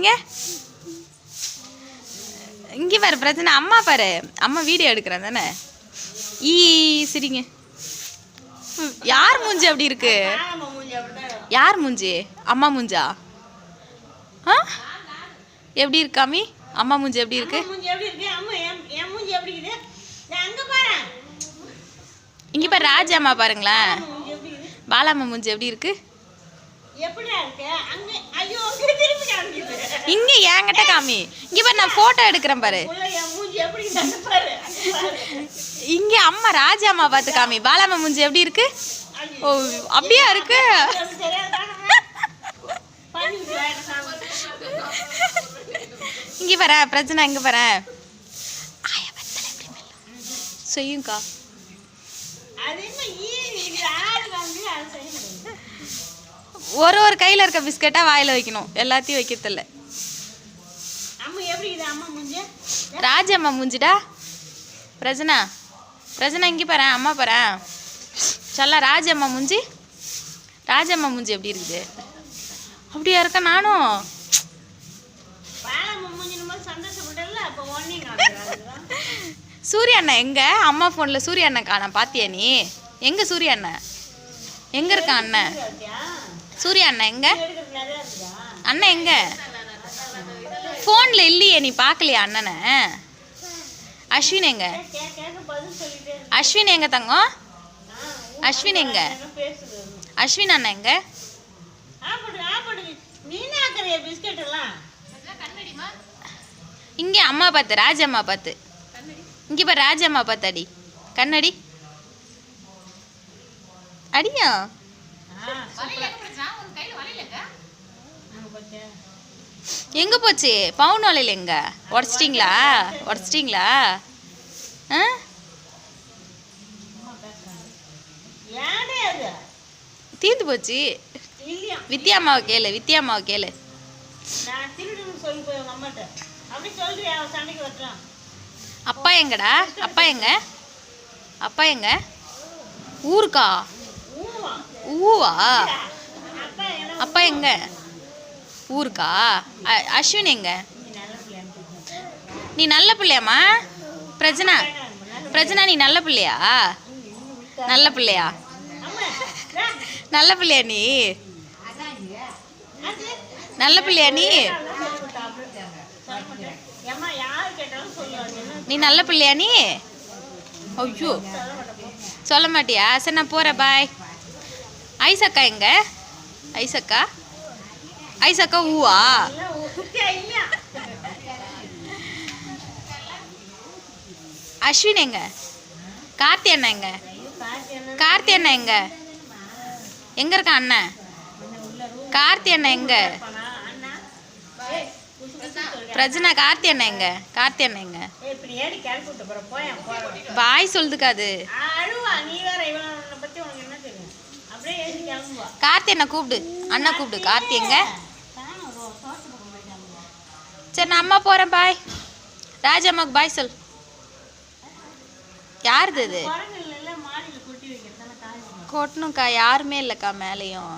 சிரிங்க. இங்கே பாரு பிரச்சனை. அம்மா பாரு, அம்மா வீடியோ எடுக்கிறேன் தானே. சிரிங்க. யார் மூஞ்சி அப்படி இருக்கு? யார் மூஞ்சி? அம்மா மூஞ்சா? ஆ எப்படி இருக்காமி? அம்மா மூஞ்சி எப்படி இருக்கு? இங்கே பாரு ராஜாம்மா பாருங்களேன். பாலாம்மா மூஞ்சி எப்படி இருக்கு? இங்க என்கிட்ட காமி. இங்க பாரு நான் போட்டோ எடுக்கிறேன் பாரு. இங்க அம்மா ராஜாம்மா பார்த்து காமி. பாலாம்மா மூஞ்சி எப்படி இருக்கு? ஓ அப்படியா இருக்கு. இங்க பாரு பிரச்சனை. இங்க பாரு செய்யுங்கக்கா. ஒரு கையில் இருக்க பிஸ்கட்டா வாயில் வைக்கணும், எல்லாத்தையும் வைக்கிறதில்ல. ராஜம்மா மூஞ்சிடா பிரஜனா. பிரஜனா இங்கே பாரு, அம்மா பாரு. சொல்ல ராஜம்மா மூஞ்சி. ராஜம்மா மூஞ்சி எப்படி இருக்குது? அப்படியா இருக்க? நானும் சூரிய அண்ணன் எங்க? அம்மா ஃபோனில் சூரிய அண்ணன் காண பாத்தியா நீ? எங்க சூரிய அண்ணன்? எங்க இருக்க அண்ணன்? சூர்யா அண்ணன் எங்க? அண்ணன் எங்க? ஃபோனில் இல்லையே, நீ பார்க்கலையா அண்ணனை? அஸ்வின் எங்க? அஸ்வின் எங்க தங்கம்? அஸ்வின் எங்க? அஸ்வின் அண்ணன் எங்க? இங்கே அம்மா பார்த்து, ராஜம்மா பார்த்து. இங்கே பாரு ராஜம்மா பார்த்து அடி. கண்ணடி அடியா. எங்க போச்சு பவுன் வளையல்? எங்க உடச்சிட்டிங்களா? உடச்சிட்டிங்களா? தீர்ந்து போச்சு. வித்யாம்மாவை கேளு, வித்யாம்மாவை கேளு. அப்பா எங்கடா? அப்பா எங்க? அப்பா எங்க? ஊருக்கா? ஊவா? அப்பா எங்க? ஊருக்கா? அஸ்வின் எங்க? நீ நல்ல பிள்ளையாம்மா? பிரஜனா, பிரஜனா நீ நல்ல பிள்ளையா? நல்ல பிள்ளையா? நல்ல பிள்ளையா நீ? நல்ல பிள்ளையா நீ? நீ நல்ல பிள்ளையா நீ? ஐயோ சொல்ல மாட்டியா? சரி நான் போகிறேன், பாய். ஐசக்கா எங்க? ஐசக்கா? ஐசக்கா ஊவா? அஸ்வின் எங்க? கார்த்தி அண்ணன் எங்க? கார்த்தி அண்ணன் எங்க? எங்க இருக்க அண்ணன்? கார்த்தி அண்ணன் எங்க? பிரஜனா கார்த்தி அண்ணன் எங்க? கார்த்தி அண்ணன் எங்க? பாய் சொல்லுதுக்காது. கார்த்தி அண்ணா கூப்பிடு, அண்ணா கூப்பிடு. கார்த்தி எங்க? சரி நான் அம்மா போகிறேன், பாய். ராஜம்மாவுக்கு பாய் சொல். யாருது இது? கொட்டணும்க்கா, யாருமே இல்லைக்கா மேலேயும்.